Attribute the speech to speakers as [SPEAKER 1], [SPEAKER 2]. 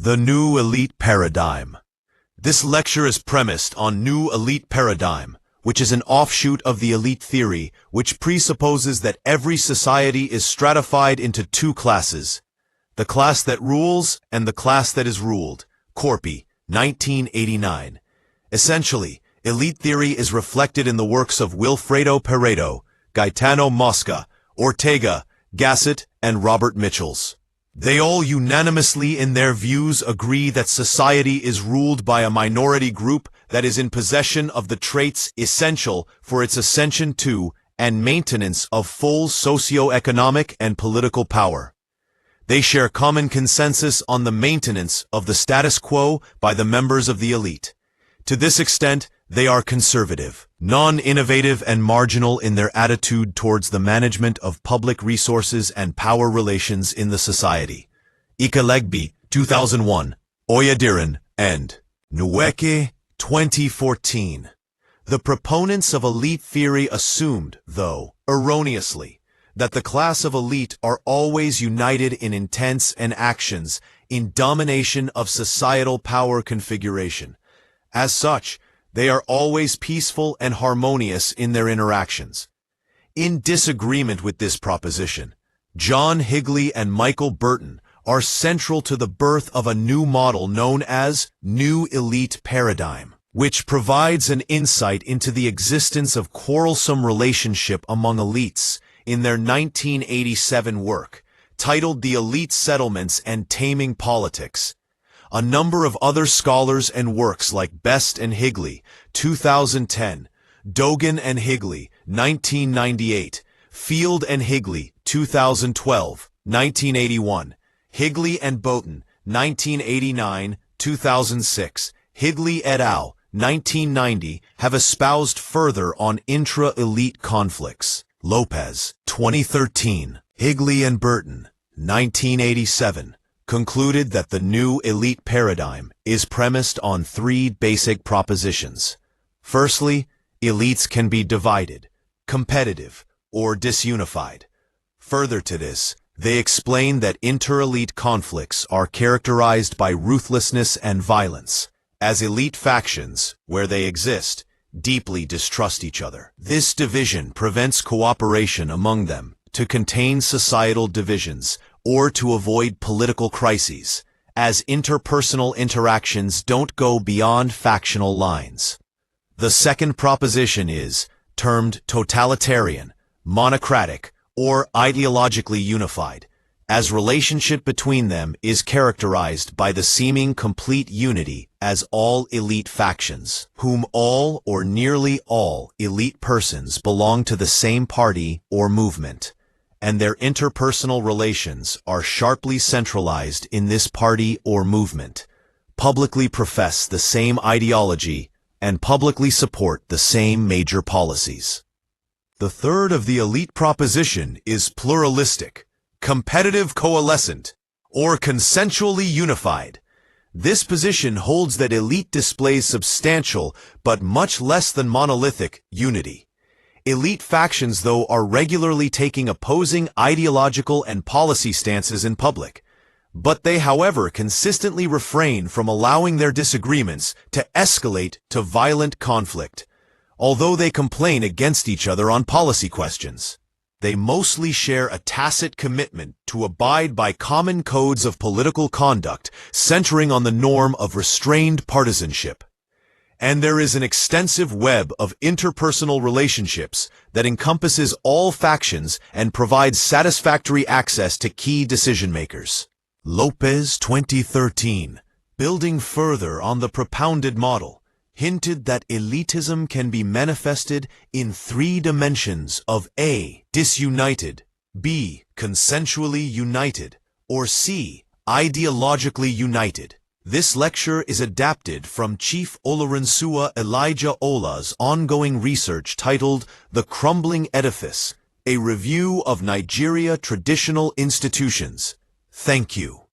[SPEAKER 1] The New Elite Paradigm. This lecture is premised on New Elite Paradigm, which is an offshoot of the elite theory, which presupposes that every society is stratified into two classes: the class that rules and the class that is ruled. Corpi, 1989. Essentially, elite theory is reflected in the works of Wilfredo Pareto, Gaetano Mosca, Ortega, Gasset, and Robert Mitchells. They all unanimously in their views agree that society is ruled by a minority group that is in possession of the traits essential for its ascension to and maintenance of full socio-economic and political power. They share common consensus on the maintenance of the status quo by the members of the elite. To this extent, they are conservative, non-innovative, and marginal in their attitude towards the management of public resources and power relations in the society. Ikalegbi, 2001, Oyadiran, and Nweke, 2014. The proponents of elite theory assumed, though erroneously, that the class of elite are always united in intents and actions in domination of societal power configuration. As such, they are always peaceful and harmonious in their interactions. In disagreement with this proposition, John Highley and Michael Burtton are central to the birth of a new model known as New Elite Paradigm, which provides an insight into the existence of quarrelsome relationship among elites in their 1987 work, titled The Elite Settlements and Taming Politics. A number of other scholars and works like Best and Highley, 2010, Dogan and Highley, 1998, Field and Highley, 2012, 1981, Highley and Burtton, 1989, 2006, Highley et al., 1990, have espoused further on intra-elite conflicts. Lopez, 2013, Highley and Burtton, 1987, concluded that the new elite paradigm is premised on three basic propositions. Firstly, elites can be divided, competitive, or disunified. Further to this, they explain that inter-elite conflicts are characterized by ruthlessness and violence, as elite factions, where they exist, deeply distrust each other. This division prevents cooperation among them to contain societal divisions or to avoid political crises, as interpersonal interactions don't go beyond factional lines. The second proposition is termed totalitarian, monocratic, or ideologically unified, as relationship between them is characterized by the seeming complete unity as all elite factions, whom all or nearly all elite persons belong to the same party or movement, and their interpersonal relations are sharply centralized in this party or movement, publicly profess the same ideology, and publicly support the same major policies. The third of the elite proposition is pluralistic, competitive coalescent, or consensually unified. This position holds that elite displays substantial, but much less than monolithic, unity. Elite factions, though, are regularly taking opposing ideological and policy stances in public, but they, however, consistently refrain from allowing their disagreements to escalate to violent conflict. Although they complain against each other on policy questions, they mostly share a tacit commitment to abide by common codes of political conduct centering on the norm of restrained partisanship. And there is an extensive web of interpersonal relationships that encompasses all factions and provides satisfactory access to key decision-makers. Lopez, 2013, building further on the propounded model, hinted that elitism can be manifested in three dimensions of A, disunited, B, consensually united, or C, ideologically united. This lecture is adapted from Chief Olorunsewa Elijah Ola's ongoing research titled The Crumbling Edifice, a Review of Nigeria Traditional Institutions. Thank you.